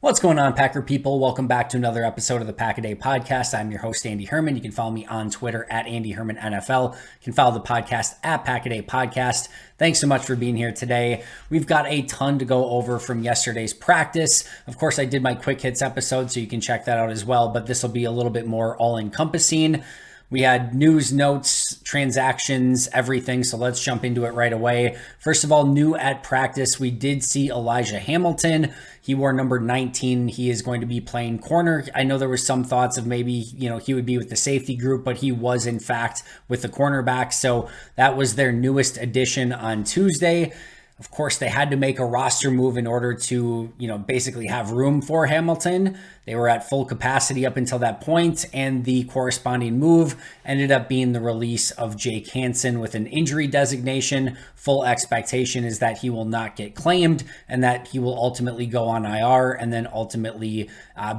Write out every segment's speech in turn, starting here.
What's going on, Packer people? Welcome back to another episode of the Pack a Day podcast. I'm your host, Andy Herman. You can follow me on Twitter at Andy Herman NFL. You can follow the podcast at Pack a Day Podcast. Thanks so much for being here today. We've got a ton to go over from yesterday's practice. Of course, I did my quick hits episode, so you can check that out as well, but this will be a little bit more all-encompassing. We had news, notes, transactions, everything, so let's jump into it right away. First of all, new at practice, we did see Elijah Hamilton. He wore number 19. He is going to be playing corner. I know there was some thoughts of maybe, he would be with the safety group, but he was in fact with the cornerback. So that was their newest addition on Tuesday. Of course, they had to make a roster move in order to, basically have room for Hamilton. They were at full capacity up until that point, and the corresponding move ended up being the release of Jake Hansen with an injury designation. Full expectation is that he will not get claimed and that he will ultimately go on IR and then ultimately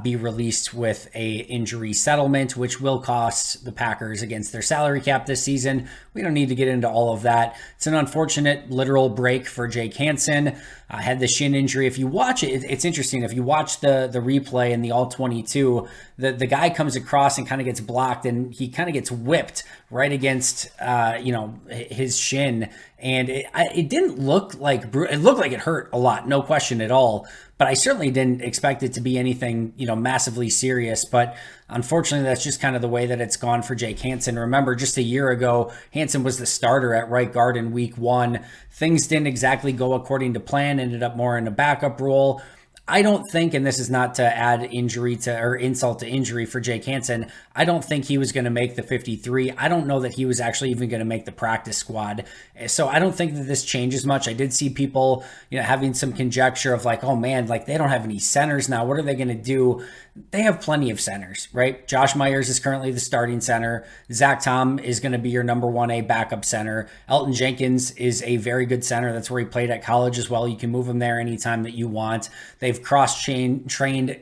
be released with a injury settlement, which will cost the Packers against their salary cap this season. We don't need to get into all of that. It's an unfortunate literal break for Jake Hansen. Had the shin injury. If you watch it, it's interesting. If you watch the replay in the all-22, the guy comes across and kind of gets blocked, and he kind of gets whipped right against his shin, and it didn't look like it looked like it hurt a lot, no question at all. But I certainly didn't expect it to be anything massively serious. But unfortunately, that's just kind of the way that it's gone for Jake Hansen. Remember, just a year ago, Hansen was the starter at right guard in week 1. Things didn't exactly go according to plan, ended up more in a backup role. I don't think, and this is not to add insult to injury for Jake Hansen, I don't think he was going to make the 53. I don't know that he was actually even going to make the practice squad. So I don't think that this changes much. I did see people, having some conjecture of like, oh man, like they don't have any centers now. What are they going to do? They have plenty of centers, right? Josh Myers is currently the starting center. Zach Tom is going to be your number 1A backup center. Elton Jenkins is a very good center. That's where he played at college as well. You can move him there anytime that you want. They've cross-trained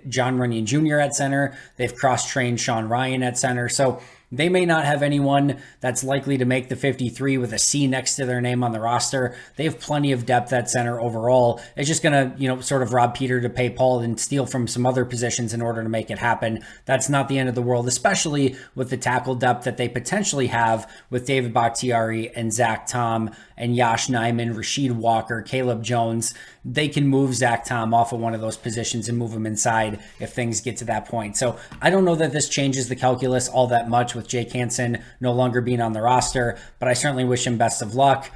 John Runyon Jr. at center. They've cross-trained Sean Ryan at center. So they may not have anyone that's likely to make the 53 with a C next to their name on the roster. They have plenty of depth at center overall. It's just going to, sort of rob Peter to pay Paul and steal from some other positions in order to make it happen. That's not the end of the world, especially with the tackle depth that they potentially have with David Bakhtiari and Zach Tom and Yosh Nijman, Rasheed Walker, Caleb Jones. They can move Zach Tom off of one of those positions and move him inside if things get to that point. So I don't know that this changes the calculus all that much with Jake Hansen no longer being on the roster, but I certainly wish him best of luck.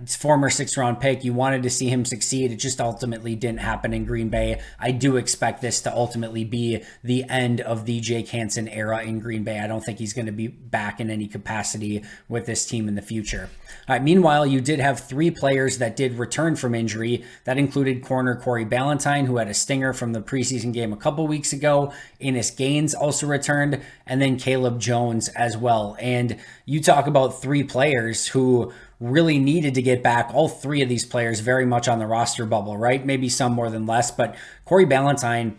Former 6th-round pick. You wanted to see him succeed. It just ultimately didn't happen in Green Bay. I do expect this to ultimately be the end of the Jake Hansen era in Green Bay. I don't think he's going to be back in any capacity with this team in the future. All right, meanwhile, you did have 3 players that did return from injury. That included corner Corey Ballantyne, who had a stinger from the preseason game a couple weeks ago. Enos Gaines also returned, and then Caleb Jones as well. And you talk about 3 players who really needed to get back. All 3 of these players very much on the roster bubble, right? Maybe some more than less, but Corey Ballantyne,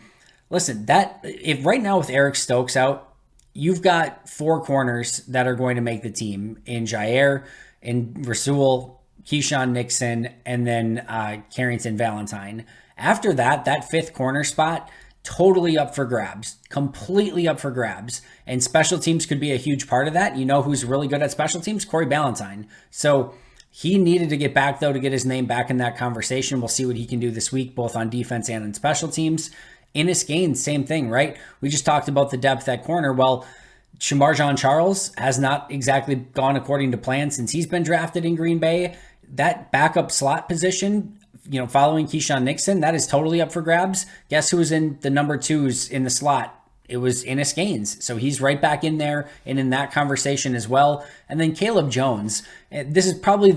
listen, if right now with Eric Stokes out, you've got 4 corners that are going to make the team in Jair, in Rasul, Keyshawn Nixon, and then Carrington Valentine. After that 5th corner spot, totally up for grabs, completely up for grabs. And special teams could be a huge part of that. You know who's really good at special teams? Corey Ballantyne. So he needed to get back, though, to get his name back in that conversation. We'll see what he can do this week, both on defense and in special teams. Enos Gaines, same thing, right? We just talked about the depth at corner. Well, Shamar Jean-Charles has not exactly gone according to plan since he's been drafted in Green Bay. That backup slot position, following Keyshawn Nixon, that is totally up for grabs. Guess who was in the number 2s in the slot? It was Enos Gaines. So he's right back in there and in that conversation as well. And then Caleb Jones. This is probably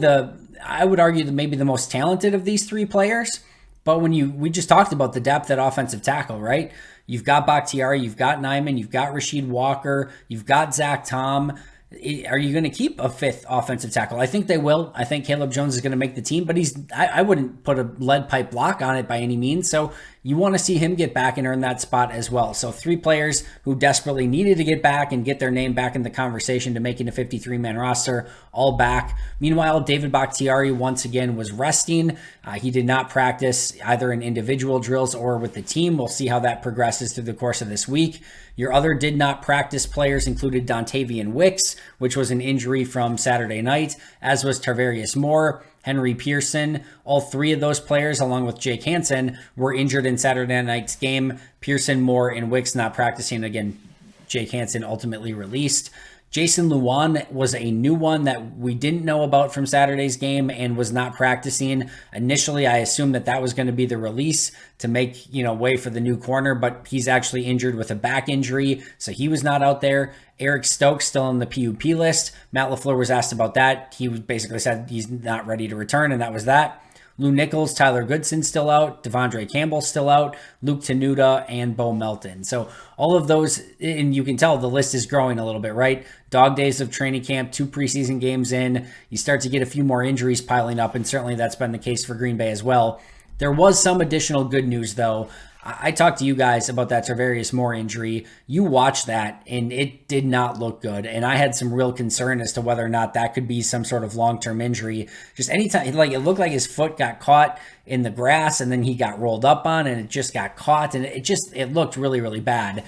I would argue, maybe the most talented of these 3 players. But we just talked about the depth at offensive tackle, right? You've got Bakhtiari, you've got Nijman, you've got Rasheed Walker, you've got Zach Tom. Are you going to keep a 5th offensive tackle? I think they will. I think Caleb Jones is going to make the team, but I wouldn't put a lead pipe lock on it by any means. So you want to see him get back and earn that spot as well. So 3 players who desperately needed to get back and get their name back in the conversation to making a 53-man roster, all back. Meanwhile, David Bakhtiari once again was resting. He did not practice either in individual drills or with the team. We'll see how that progresses through the course of this week. Your other did not practice players included Dontavian Wicks, which was an injury from Saturday night, as was Tarvarius Moore, Henry Pearson. All 3 of those players, along with Jake Hansen, were injured in Saturday night's game. Pearson, Moore, and Wicks not practicing. Again, Jake Hansen ultimately released. Jason Luan was a new one that we didn't know about from Saturday's game and was not practicing. Initially, I assumed that was going to be the release to make, way for the new corner, but he's actually injured with a back injury, so he was not out there. Eric Stokes still on the PUP list. Matt LaFleur was asked about that. He basically said he's not ready to return, and that was that. Lou Nichols, Tyler Goodson still out, Devondre Campbell still out, Luke Tenuta, and Bo Melton. So all of those, and you can tell the list is growing a little bit, right? Dog days of training camp, 2 preseason games in, you start to get a few more injuries piling up, and certainly that's been the case for Green Bay as well. There was some additional good news, though. I talked to you guys about that Tarvarius Moore injury. You watched that, and it did not look good. And I had some real concern as to whether or not that could be some sort of long-term injury. Just anytime, it looked like his foot got caught in the grass, and then he got rolled up on, and it just got caught, and it looked really, really bad.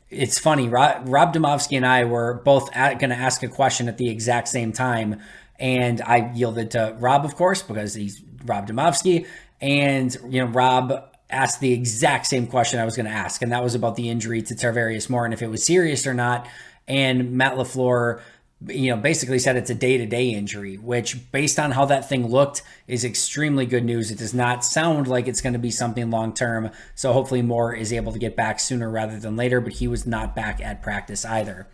It's funny, Rob Domofsky and I were both going to ask a question at the exact same time, and I yielded to Rob, of course, because he's Rob Domofsky, and Rob asked the exact same question I was going to ask, and that was about the injury to Tarvarius Moore and if it was serious or not. And Matt LaFleur, basically said it's a day-to-day injury, which, based on how that thing looked, is extremely good news. It does not sound like it's going to be something long-term, so hopefully Moore is able to get back sooner rather than later, but he was not back at practice either.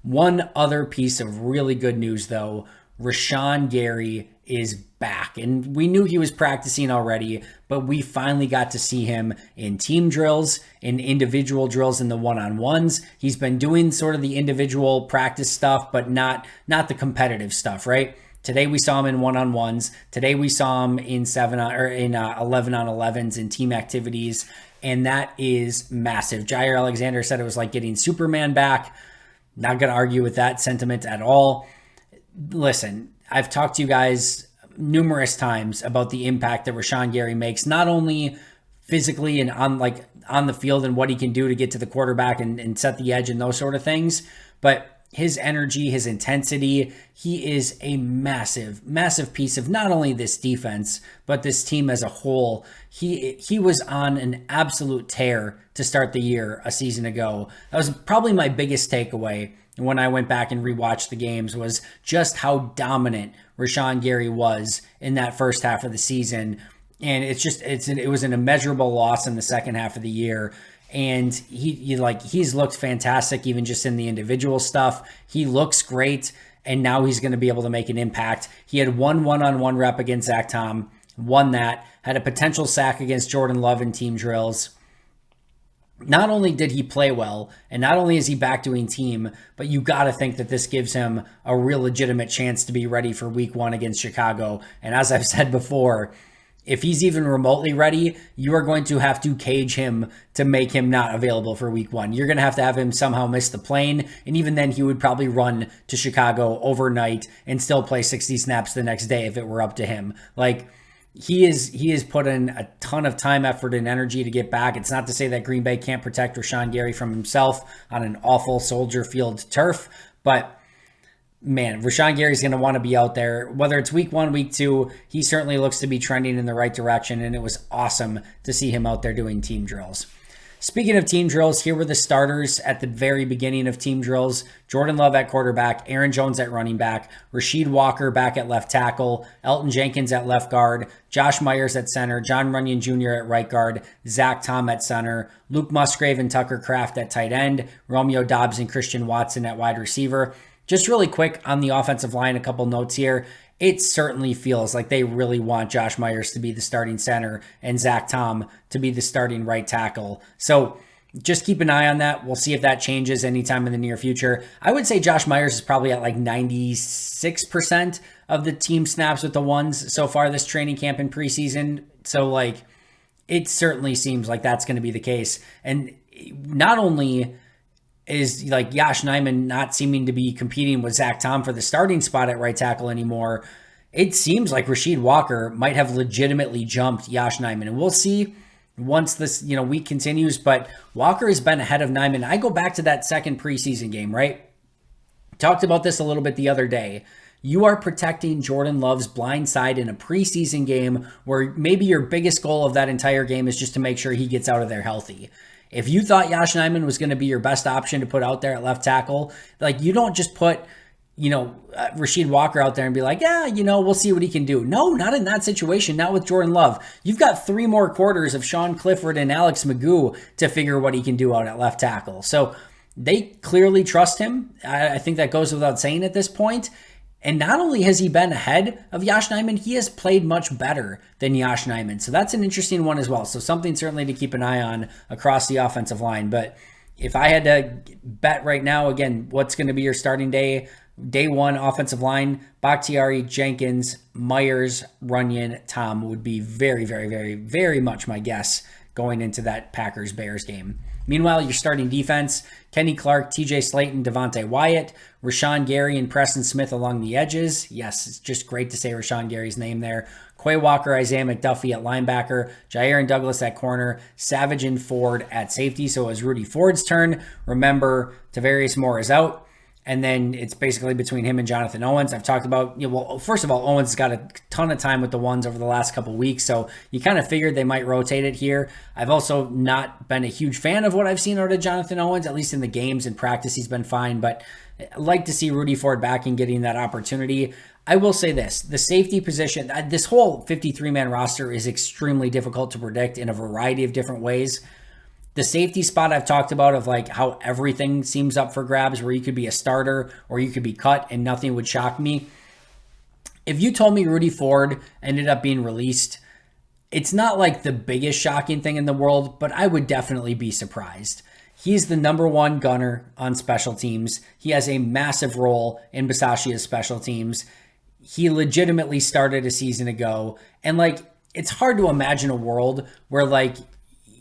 One other piece of really good news, though, Rashan Gary is back. And we knew he was practicing already, but we finally got to see him in team drills, in individual drills, in the one-on-ones. He's been doing sort of the individual practice stuff, but not the competitive stuff, right? Today we saw him in one-on-ones. Today we saw him in 11-on-11s in team activities, and that is massive. Jair Alexander said it was like getting Superman back. Not going to argue with that sentiment at all. Listen, I've talked to you guys numerous times about the impact that Rashan Gary makes, not only physically and on the field and what he can do to get to the quarterback and set the edge and those sort of things, but his energy, his intensity. He is a massive, massive piece of not only this defense, but this team as a whole. He was on an absolute tear to start the year a season ago. That was probably my biggest takeaway when I went back and rewatched the games, was just how dominant Rashan Gary was in that first half of the season. And it was an immeasurable loss in the second half of the year. And he's looked fantastic, even just in the individual stuff. He looks great, and now he's going to be able to make an impact. He had one-on-one rep against Zach Tom, won that, had a potential sack against Jordan Love in team drills. Not only did he play well, and not only is he back doing team, but you got to think that this gives him a real legitimate chance to be ready for week 1 against Chicago. And as I've said before, if he's even remotely ready, you are going to have to cage him to make him not available for week 1. You're going to have him somehow miss the plane. And even then, he would probably run to Chicago overnight and still play 60 snaps the next day if it were up to him. He is put in a ton of time, effort, and energy to get back. It's not to say that Green Bay can't protect Rashan Gary from himself on an awful Soldier Field turf, but man, Rashan Gary's going to want to be out there. Whether it's week 1, week 2, he certainly looks to be trending in the right direction, and it was awesome to see him out there doing team drills. Speaking of team drills, here were the starters at the very beginning of team drills. Jordan Love at quarterback, Aaron Jones at running back, Rasheed Walker back at left tackle, Elton Jenkins at left guard, Josh Myers at center, John Runyon Jr. at right guard, Zach Tom at center, Luke Musgrave and Tucker Kraft at tight end, Romeo Doubs and Christian Watson at wide receiver. Just really quick on the offensive line, a couple notes here. It certainly feels like they really want Josh Myers to be the starting center and Zach Tom to be the starting right tackle. So just keep an eye on that. We'll see if that changes anytime in the near future. I would say Josh Myers is probably at 96% of the team snaps with the ones so far this training camp and preseason. So it certainly seems like that's going to be the case. And not only is like Yosh Nijman not seeming to be competing with Zach Tom for the starting spot at right tackle anymore, it seems like Rasheed Walker might have legitimately jumped Yosh Nijman. And we'll see once this week continues, but Walker has been ahead of Nijman. I go back to that second preseason game, right? Talked about this a little bit the other day. You are protecting Jordan Love's blind side in a preseason game where maybe your biggest goal of that entire game is just to make sure he gets out of there healthy. If you thought Yosh Nijman was going to be your best option to put out there at left tackle, like you don't just put, Rasheed Walker out there and be like, yeah, we'll see what he can do. No, not in that situation. Not with Jordan Love. You've got 3 more quarters of Sean Clifford and Alex Magoo to figure what he can do out at left tackle. So they clearly trust him. I think that goes without saying at this point. And not only has he been ahead of Yosh Nijman, he has played much better than Yosh Nijman. So that's an interesting one as well. So something certainly to keep an eye on across the offensive line. But if I had to bet right now, again, what's going to be your starting day one offensive line, Bakhtiari, Jenkins, Myers, Runyon, Tom would be very, very, very, very much my guess going into that Packers-Bears game. Meanwhile, your starting defense, Kenny Clark, TJ Slayton, Devontae Wyatt, Rashan Gary, and Preston Smith along the edges. Yes, it's just great to say Rashan Gary's name there. Quay Walker, Isaiah McDuffie at linebacker, Jair and Douglas at corner, Savage and Ford at safety. So it was Rudy Ford's turn. Remember, Tavarius Moore is out. And then it's basically between him and Jonathan Owens. I've talked about, well, first of all, Owens has got a ton of time with the ones over the last couple of weeks, so you kind of figured they might rotate it here. I've also not been a huge fan of what I've seen out of Jonathan Owens, at least in the games and practice he's been fine, but I'd like to see Rudy Ford back and getting that opportunity. I will say this, the safety position, this whole 53-man roster is extremely difficult to predict in a variety of different ways. The safety spot I've talked about of like how everything seems up for grabs, where you could be a starter or you could be cut and nothing would shock me. If you told me Rudy Ford ended up being released, it's not like the biggest shocking thing in the world, but I would definitely be surprised. He's the number 1 gunner on special teams. He has a massive role in Bisaccia's special teams. He legitimately started a season ago. And like, it's hard to imagine a world where like,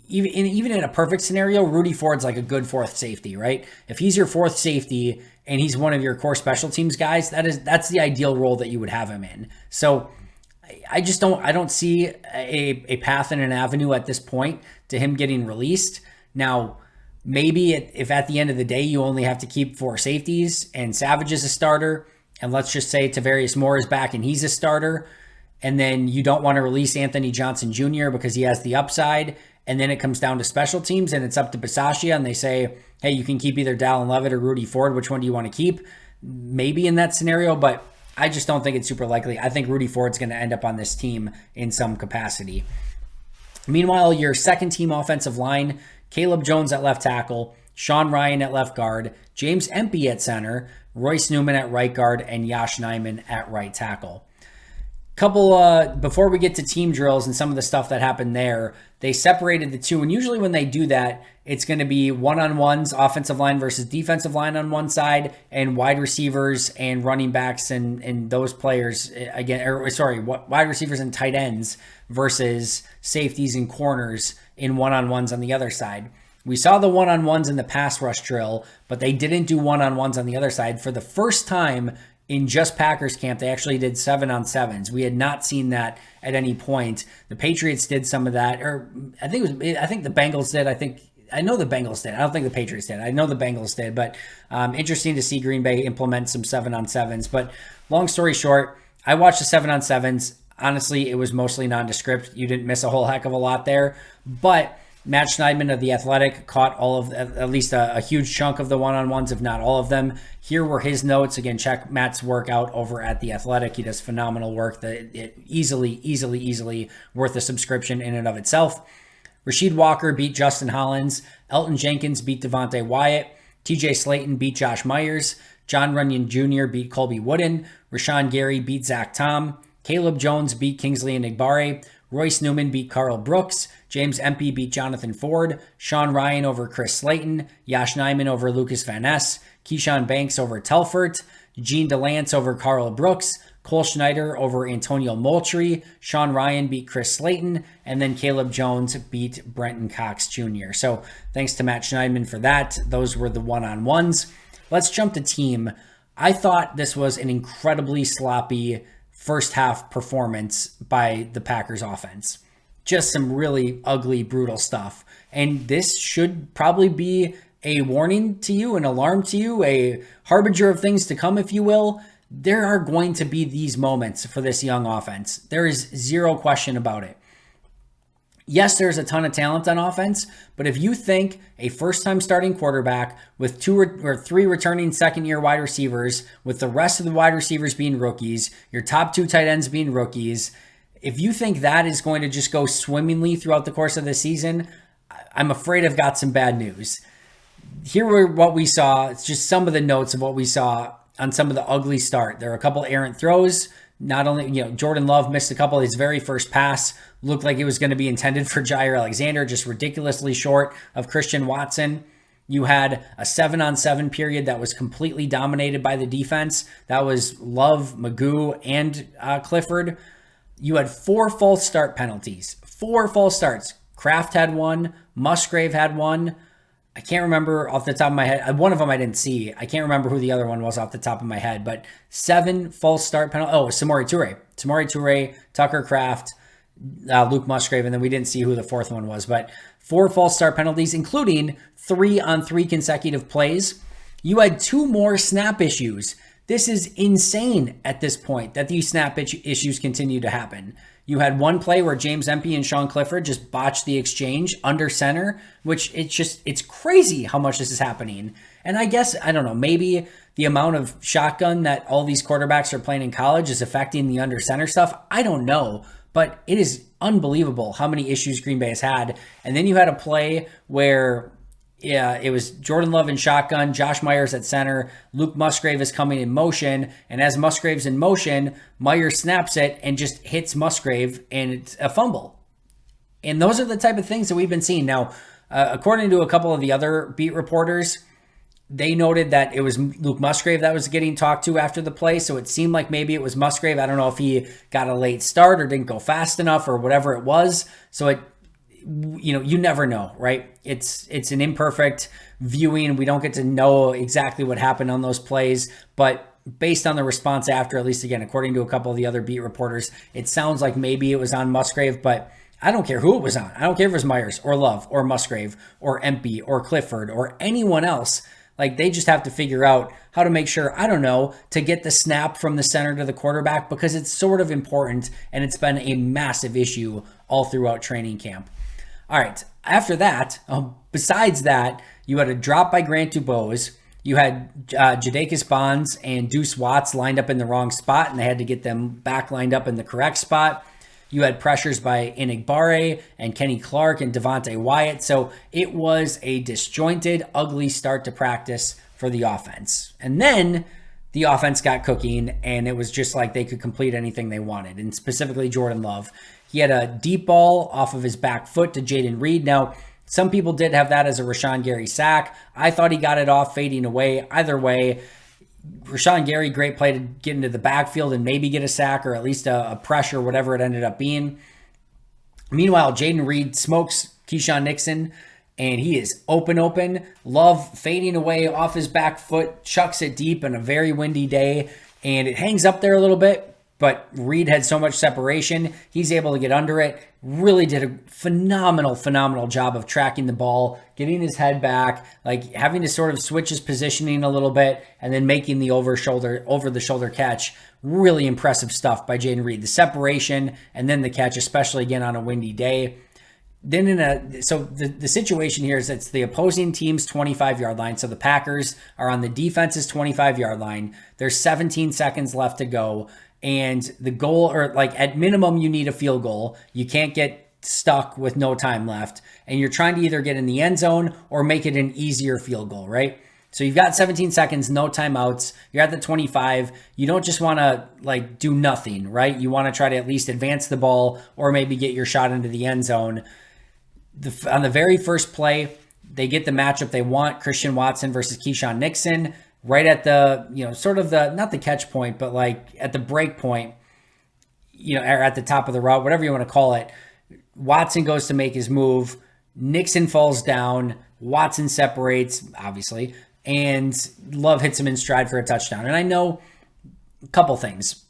even in a perfect scenario, Rudy Ford's like a good 4th safety, right? If he's your 4th safety and he's one of your core special teams guys, that's the ideal role that you would have him in. So I don't see a path and an avenue at this point to him getting released. Now, maybe if at the end of the day you only have to keep 4 safeties and Savage is a starter, and let's just say Tavarius Moore is back and he's a starter, and then you don't want to release Anthony Johnson Jr. because he has the upside, and then it comes down to special teams and it's up to Bisaccia and they say, hey, you can keep either Dallin Levitt or Rudy Ford. Which one do you want to keep? Maybe in that scenario, but I just don't think it's super likely. I think Rudy Ford's going to end up on this team in some capacity. Meanwhile, your second team offensive line, Caleb Jones at left tackle, Sean Ryan at left guard, James Empey at center, Royce Newman at right guard, and Yosh Nijman at right tackle. Before we get to team drills and some of the stuff that happened there, they separated the two. And usually when they do that, it's going to be one-on-ones, offensive line versus defensive line on one side, and wide receivers and running backs and those players wide receivers and tight ends versus safeties and corners in one-on-ones on the other side. We saw the one-on-ones in the pass rush drill, but they didn't do one-on-ones on the other side. For the first time in just Packers camp, they actually did 7-on-7s. We had not seen that at any point. The Patriots did some of that, or I think the Bengals did. I know the Bengals did. I don't think the Patriots did. I know the Bengals did, but interesting to see Green Bay implement some 7-on-7s. But long story short, I watched the 7-on-7s. Honestly, it was mostly nondescript. You didn't miss a whole heck of a lot there, but Matt Schneidman of The Athletic caught at least a huge chunk of the one-on-ones, if not all of them. Here were his notes. Again, check Matt's work out over at The Athletic. He does phenomenal work. Easily worth a subscription in and of itself. Rasheed Walker beat Justin Hollins. Elton Jenkins beat Devontae Wyatt. TJ Slayton beat Josh Myers. John Runyon Jr. beat Colby Wooden. Rashan Gary beat Zach Tom. Caleb Jones beat Kingsley Enagbare. Royce Newman beat Carl Brooks. James Empey beat Jonathan Ford. Sean Ryan over Chris Slayton. Yosh Nijman over Lucas Van Ness. Keyshawn Banks over Telfort. Gene DeLance over Carl Brooks. Cole Schneider over Antonio Moultrie. Sean Ryan beat Chris Slayton. And then Caleb Jones beat Brenton Cox Jr. So thanks to Matt Schneidman for that. Those were the one-on-ones. Let's jump to team. I thought this was an incredibly sloppy first half performance by the Packers offense. Just some really ugly, brutal stuff. And this should probably be a warning to you, an alarm to you, a harbinger of things to come, if you will. There are going to be these moments for this young offense. There is zero question about it. Yes, there's a ton of talent on offense, but if you think a first-time starting quarterback with 2 or 3 returning second-year wide receivers, with the rest of the wide receivers being rookies, your top 2 tight ends being rookies, if you think that is going to just go swimmingly throughout the course of the season, I'm afraid I've got some bad news. Here were what we saw. It's just some of the notes of what we saw on some of the ugly start. There were a couple errant throws. Not only, Jordan Love missed a couple of his very first pass. Looked like it was going to be intended for Jair Alexander, just ridiculously short of Christian Watson. You had a 7-on-7 period that was completely dominated by the defense. That was Love, Magoo, and Clifford. You had 4 false start penalties. 4 false starts. Kraft had 1. Musgrave had 1. I can't remember off the top of my head. One of them I didn't see. I can't remember who the other one was off the top of my head, but 7 false start penalties. Oh, Samori Toure, Tucker Kraft, Luke Musgrave, and then we didn't see who the 4th one was, but 4 false start penalties, including 3 on 3 consecutive plays. You had 2 more snap issues. This is insane at this point that these snap issues continue to happen. You had 1 play where James Empey and Sean Clifford just botched the exchange under center, which it's crazy how much this is happening. And I guess, I don't know, maybe the amount of shotgun that all these quarterbacks are playing in college is affecting the under center stuff. I don't know, but it is unbelievable how many issues Green Bay has had. And then you had a play where it was Jordan Love in shotgun, Josh Myers at center, Luke Musgrave is coming in motion, and as Musgrave's in motion, Myers snaps it and just hits Musgrave, and it's a fumble. And those are the type of things that we've been seeing. Now, according to a couple of the other beat reporters, they noted that it was Luke Musgrave that was getting talked to after the play, so it seemed like maybe it was Musgrave. I don't know if he got a late start or didn't go fast enough or whatever it was. So you never know, right? It's an imperfect viewing. We don't get to know exactly what happened on those plays, but based on the response after, at least again, according to a couple of the other beat reporters, it sounds like maybe it was on Musgrave, but I don't care who it was on. I don't care if it was Myers or Love or Musgrave or Empey or Clifford or anyone else. Like, they just have to figure out how to make sure, I don't know, to get the snap from the center to the quarterback, because it's sort of important, and it's been a massive issue all throughout training camp. All right, after that, besides that, you had a drop by Grant Dubose. You had Jadakius Bonds and Deuce Watts lined up in the wrong spot, and they had to get them back lined up in the correct spot. You had pressures by Enigbare and Kenny Clark and Devontae Wyatt. So it was a disjointed, ugly start to practice for the offense. And then the offense got cooking, and it was just like they could complete anything they wanted, and specifically Jordan Love. He had a deep ball off of his back foot to Jaden Reed. Now, some people did have that as a Rashan Gary sack. I thought he got it off fading away. Either way, Rashan Gary, great play to get into the backfield and maybe get a sack or at least a pressure, whatever it ended up being. Meanwhile, Jaden Reed smokes Keyshawn Nixon, and he is open. Love fading away off his back foot, chucks it deep in a very windy day, and it hangs up there a little bit. But Reed had so much separation, he's able to get under it. Really did a phenomenal job of tracking the ball, getting his head back, like having to sort of switch his positioning a little bit, and then making the over the shoulder catch. Really impressive stuff by Jaden Reed. The separation and then the catch, especially again on a windy day. Then the situation here is it's the opposing team's 25-yard line. So the Packers are on the defense's 25-yard line. There's 17 seconds left to go. And the goal, or like at minimum, you need a field goal. You can't get stuck with no time left. And you're trying to either get in the end zone or make it an easier field goal, right? So you've got 17 seconds, no timeouts. You're at the 25. You don't just want to like do nothing, right? You want to try to at least advance the ball or maybe get your shot into the end zone. On the very first play, they get the matchup they want, Christian Watson versus Keyshawn Nixon. right at the, sort of the, not the catch point, but like at the break point, or at the top of the route, whatever you want to call it. Watson goes to make his move. Nixon falls down. Watson separates, obviously, and Love hits him in stride for a touchdown. And I know a couple things.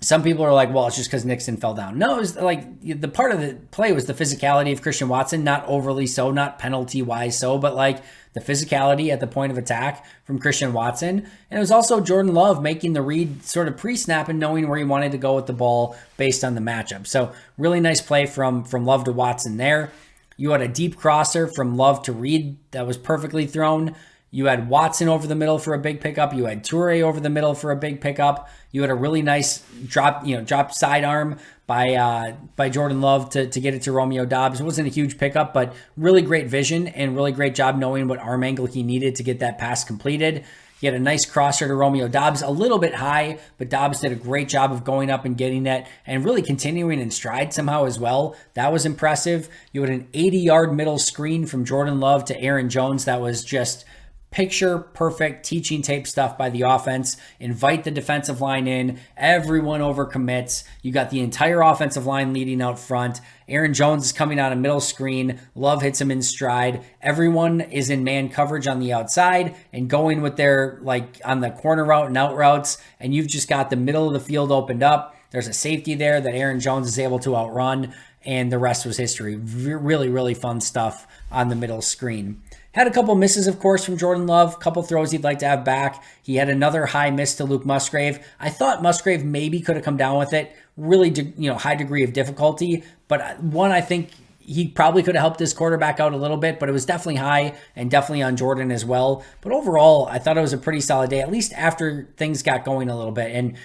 Some people are like, well, it's just because Nixon fell down. No, it was like the part of the play was the physicality of Christian Watson, not overly so, not penalty-wise so, but like the physicality at the point of attack from Christian Watson. And it was also Jordan Love making the read sort of pre-snap and knowing where he wanted to go with the ball based on the matchup. So really nice play from Love to Watson there. You had a deep crosser from Love to Reed that was perfectly thrown. You had Watson over the middle for a big pickup. You had Toure over the middle for a big pickup. You had a really nice drop sidearm by Jordan Love to get it to Romeo Doubs. It wasn't a huge pickup, but really great vision and really great job knowing what arm angle he needed to get that pass completed. He had a nice crosser to Romeo Doubs, a little bit high, but Doubs did a great job of going up and getting that and really continuing in stride somehow as well. That was impressive. You had an 80-yard middle screen from Jordan Love to Aaron Jones that was just picture perfect teaching tape stuff by the offense. Invite the defensive line in. Everyone overcommits. You got the entire offensive line leading out front. Aaron Jones is coming out of middle screen. Love hits him in stride. Everyone is in man coverage on the outside and going with their, like, on the corner route and out routes. And you've just got the middle of the field opened up. There's a safety there that Aaron Jones is able to outrun. And the rest was history. Really, really fun stuff on the middle screen. Had a couple misses, of course, from Jordan Love. A couple throws he'd like to have back. He had another high miss to Luke Musgrave. I thought Musgrave maybe could have come down with it. Really, high degree of difficulty. But one, I think he probably could have helped his quarterback out a little bit, but it was definitely high and definitely on Jordan as well. But overall, I thought it was a pretty solid day, at least after things got going a little bit. And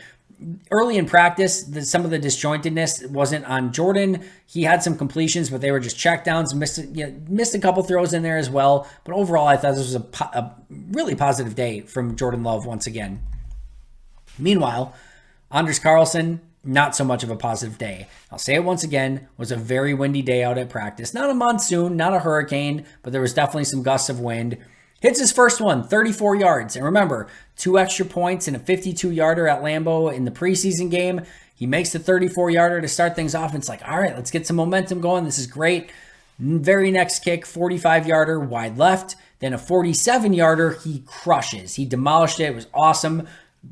early in practice, some of the disjointedness wasn't on Jordan. He had some completions, but they were just checkdowns. Missed a couple throws in there as well. But overall, I thought this was a really positive day from Jordan Love once again. Meanwhile, Anders Carlson, not so much of a positive day. I'll say it once again, was a very windy day out at practice. Not a monsoon, not a hurricane, but there was definitely some gusts of wind. Hits his first one, 34 yards. And remember, 2 extra points and a 52-yarder at Lambeau in the preseason game. He makes the 34-yarder to start things off. It's like, all right, let's get some momentum going. This is great. Very next kick, 45-yarder wide left. Then a 47-yarder he crushes. He demolished it. It was awesome.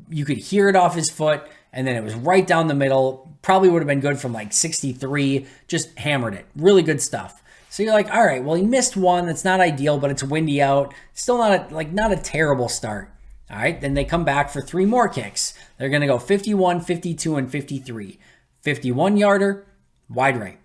You could hear it off his foot. And then it was right down the middle. Probably would have been good from like 63. Just hammered it. Really good stuff. So you're like, all right, well, he missed one. That's not ideal, but it's windy out. Still not a terrible start. All right, then they come back for 3 more kicks. They're going to go 51, 52, and 53. 51-yarder, wide right.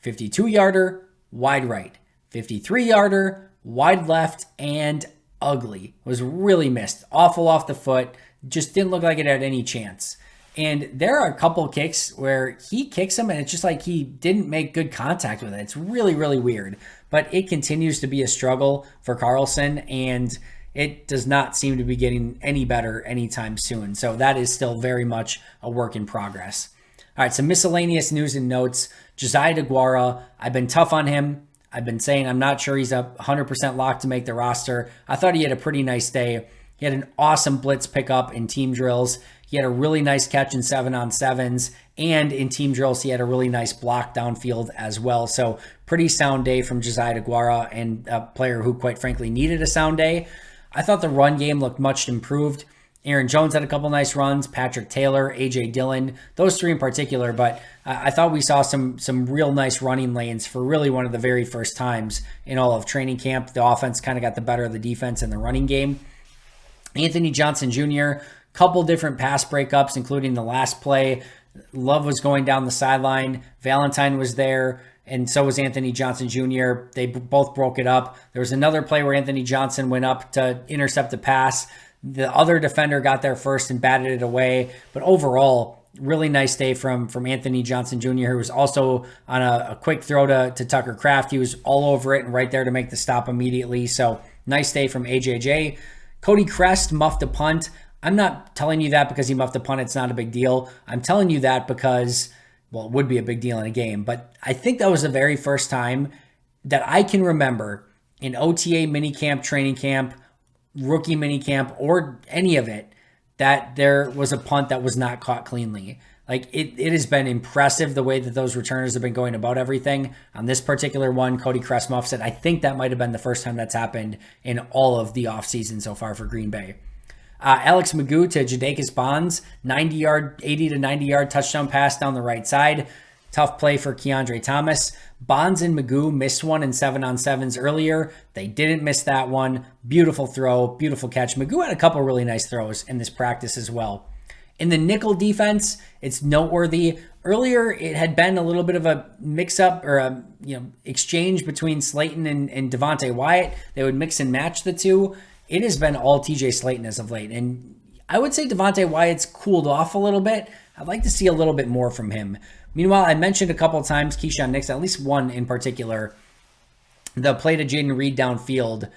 52-yarder, wide right. 53-yarder, wide left, and ugly. Was really missed. Awful off the foot. Just didn't look like it had any chance. And there are a couple kicks where he kicks them and it's just like he didn't make good contact with it. It's really, really weird. But it continues to be a struggle for Carlson and it does not seem to be getting any better anytime soon. So that is still very much a work in progress. All right, some miscellaneous news and notes. Josiah DeGuara, I've been tough on him. I've been saying I'm not sure he's 100% locked to make the roster. I thought he had a pretty nice day. He had an awesome blitz pickup in team drills. He had a really nice catch in 7-on-7s, and in team drills, he had a really nice block downfield as well. So pretty sound day from Josiah DeGuara, and a player who, quite frankly, needed a sound day. I thought the run game looked much improved. Aaron Jones had a couple nice runs, Patrick Taylor, A.J. Dillon, those 3 in particular, but I thought we saw some real nice running lanes for really one of the very first times in all of training camp. The offense kind of got the better of the defense in the running game. Anthony Johnson Jr., couple different pass breakups, including the last play. Love was going down the sideline. Valentine was there, and so was Anthony Johnson Jr. They both broke it up. There was another play where Anthony Johnson went up to intercept the pass. The other defender got there first and batted it away. But overall, really nice day from Anthony Johnson Jr., who was also on a quick throw to Tucker Kraft. He was all over it and right there to make the stop immediately. So nice day from AJJ. Cody Crest muffed a punt. I'm not telling you that because he muffed a punt. It's not a big deal. I'm telling you that because, well, it would be a big deal in a game. But I think that was the very first time that I can remember in OTA, minicamp, training camp, rookie minicamp or any of it that there was a punt that was not caught cleanly. Like it has been impressive the way that those returners have been going about everything. On this particular one, Cody Kressmuff said, I think that might have been the first time that's happened in all of the offseason so far for Green Bay. Alex Magoo to Jadakius Bonds, 80 to 90 yard touchdown pass down the right side. Tough play for Keandre Thomas. Bonds and Magoo missed one in 7-on-7s earlier. They didn't miss that one. Beautiful throw, beautiful catch. Magoo had a couple really nice throws in this practice as well. In the nickel defense, it's noteworthy. Earlier, it had been a little bit of a mix-up or a exchange between Slayton and Devontae Wyatt. They would mix and match the two. It has been all TJ Slayton as of late. And I would say Devontae Wyatt's cooled off a little bit. I'd like to see a little bit more from him. Meanwhile, I mentioned a couple of times Keyshawn Nixon, at least one in particular, the play to Jaden Reed downfield.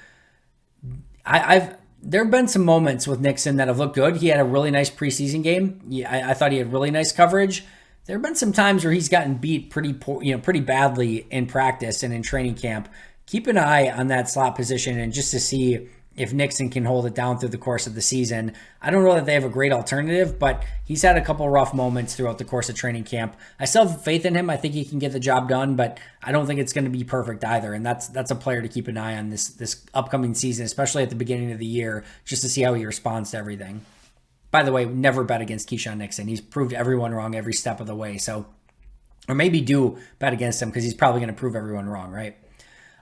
There have been some moments with Nixon that have looked good. He had a really nice preseason game. I thought he had really nice coverage. There have been some times where he's gotten beat pretty badly in practice and in training camp. Keep an eye on that slot position and just to see if Nixon can hold it down through the course of the season. I don't know that they have a great alternative, but he's had a couple rough moments throughout the course of training camp. I still have faith in him. I think he can get the job done, but I don't think it's going to be perfect either. And that's a player to keep an eye on this upcoming season, especially at the beginning of the year, just to see how he responds to everything. By the way, never bet against Keyshawn Nixon. He's proved everyone wrong every step of the way. So, or maybe do bet against him because he's probably going to prove everyone wrong, right?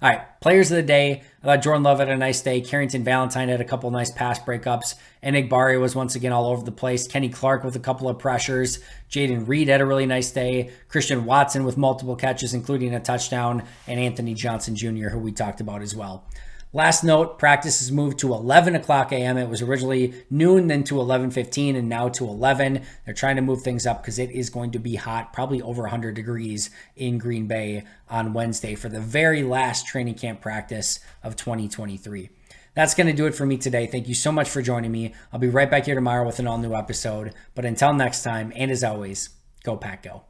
All right, players of the day. I thought Jordan Love had a nice day. Carrington Valentine had a couple nice pass breakups. Enagbare was once again all over the place. Kenny Clark with a couple of pressures. Jaden Reed had a really nice day. Christian Watson with multiple catches, including a touchdown. And Anthony Johnson Jr., who we talked about as well. Last note, practice has moved to 11 o'clock a.m. It was originally noon, then to 11:15, and now to 11. They're trying to move things up because it is going to be hot, probably over 100 degrees in Green Bay on Wednesday for the very last training camp practice of 2023. That's going to do it for me today. Thank you so much for joining me. I'll be right back here tomorrow with an all-new episode. But until next time, and as always, go Pack Go.